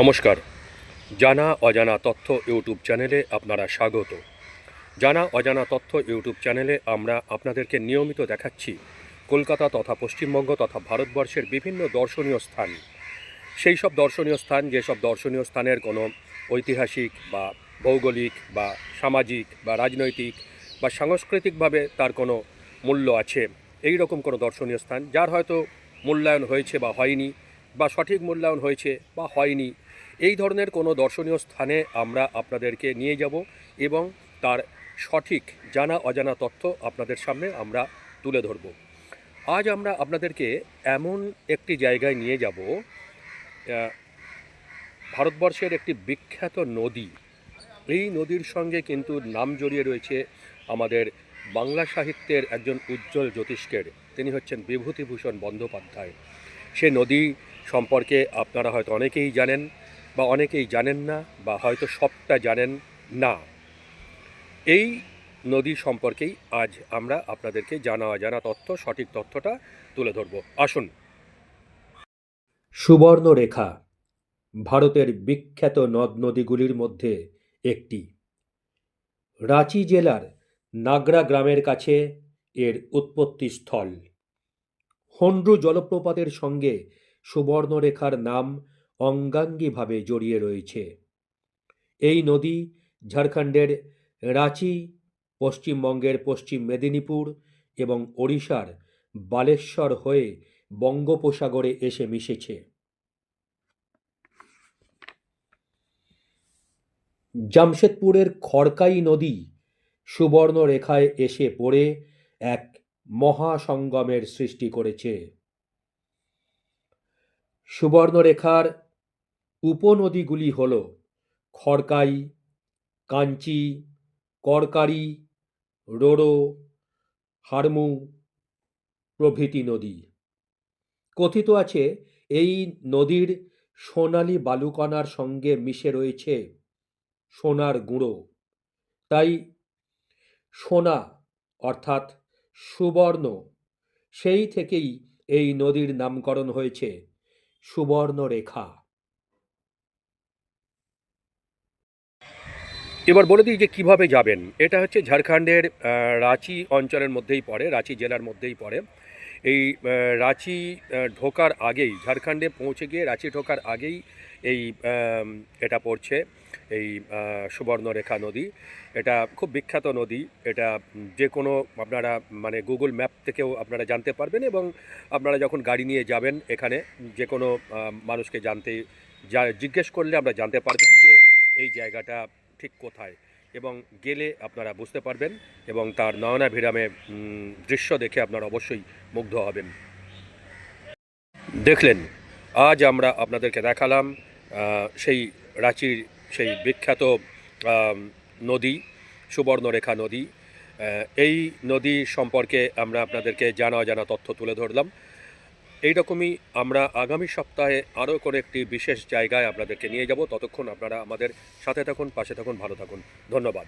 নমস্কার। জানা অজানা তথ্য ইউটিউব চ্যানেলে আপনারা স্বাগত। জানা অজানা তথ্য ইউটিউব চ্যানেলে আমরা আপনাদেরকে নিয়মিত দেখাচ্ছি কলকাতা তথা পশ্চিমবঙ্গ তথা ভারতবর্ষের বিভিন্ন দর্শনীয় স্থান। সেই সব দর্শনীয় স্থান, যেসব দর্শনীয় স্থানের কোনো ঐতিহাসিক বা ভৌগোলিক বা সামাজিক বা রাজনৈতিক বা সাংস্কৃতিকভাবে তার কোনো মূল্য আছে, এই রকম কোনো দর্শনীয় স্থান যার হয়তো মূল্যায়ন হয়েছে বা হয়নি, বা সঠিক মূল্যায়ন হয়েছে বা হয়নি, এই ধরনের কোনো দর্শনীয় স্থানে আমরা আপনাদেরকে নিয়ে যাব এবং তার সঠিক জানা অজানা তথ্য আপনাদের সামনে আমরা তুলে ধরব। আজ আমরা আপনাদেরকে এমন একটি জায়গায় নিয়ে যাব, ভারতবর্ষের একটি বিখ্যাত নদী। এই নদীর সঙ্গে কিন্তু নাম জড়িয়ে রয়েছে আমাদের বাংলা সাহিত্যের একজন উজ্জ্বল জ্যোতিষ্কের। তিনি হচ্ছেন বিভূতিভূষণ বন্দ্যোপাধ্যায়। সে নদী সম্পর্কে আপনারা হয়তো অনেকেই জানেন বা অনেকেই জানেন না, বা হয়তো সবটা জানেন না। এই নদী সম্পর্কেই আজ আমরা আপনাদেরকে জানা অজানা তথ্য, সঠিক তথ্যটা তুলে ধরব। আসুন। সুবর্ণরেখা ভারতের বিখ্যাত নদ নদীগুলির মধ্যে একটি। রাঁচি জেলার নাগরা গ্রামের কাছে এর উৎপত্তি স্থল। হন্ড্রু জলপ্রপাতের সঙ্গে সুবর্ণরেখার নাম অঙ্গাঙ্গিভাবে জড়িয়ে রয়েছে। এই নদী ঝাড়খণ্ডের রাঁচি, পশ্চিমবঙ্গের পশ্চিম মেদিনীপুর এবং ওড়িশার বালেশ্বর হয়ে বঙ্গোপসাগরে এসে মিশেছে। জামশেদপুরের খড়কাই নদী সুবর্ণরেখায় এসে পড়ে এক মহাসঙ্গমের সৃষ্টি করেছে। সুবর্ণরেখার উপনদীগুলি হল খড়কাই, কাঞ্চি, করকারি, রোড়ো, হারমু প্রভৃতি নদী। কথিত আছে এই নদীর সোনালি বালুকণার সঙ্গে মিশে রয়েছে সোনার গুঁড়ো। তাই সোনা অর্থাৎ সুবর্ণ, সেই থেকেই এই নদীর নামকরণ হয়েছে সুবর্ণরেখা। এবার বলে দিই যে কীভাবে যাবেন। এটা হচ্ছে ঝাড়খণ্ডের রাঁচি অঞ্চলের মধ্যেই পড়ে, রাঁচি জেলার মধ্যেই পড়ে। এই রাঁচি ঢোকার আগেই, ঝাড়খণ্ডে পৌঁছে গিয়ে রাঁচি ঢোকার আগেই এই এটা পড়ছে, এই সুবর্ণরেখা নদী। এটা খুব বিখ্যাত নদী। এটা যে কোনো আপনারা মানে গুগল ম্যাপ থেকেও আপনারা জানতে পারবেন, এবং আপনারা যখন গাড়ি নিয়ে যাবেন এখানে যে কোনো মানুষকে জিজ্ঞেস করলে আমরা জানতে পারবেন যে এই জায়গাটা ঠিক কোথায়, এবং গেলে আপনারা বুঝতে পারবেন এবং তার নয়নাভিরামে দৃশ্য দেখে আপনারা অবশ্যই মুগ্ধ হবেন। দেখলেন, আজ আমরা আপনাদেরকে দেখালাম সেই রাঁচির সেই বিখ্যাত নদী, সুবর্ণরেখা নদী। এই নদী সম্পর্কে আমরা আপনাদেরকে জানা অজানা তথ্য তুলে ধরলাম। এইরকমই আমরা আগামী সপ্তাহে আরও করে একটি বিশেষ জায়গায় আপনাদেরকে নিয়ে যাব। ততক্ষণ আপনারা আমাদের সাথে থাকুন, পাশে থাকুন, ভালো থাকুন। ধন্যবাদ।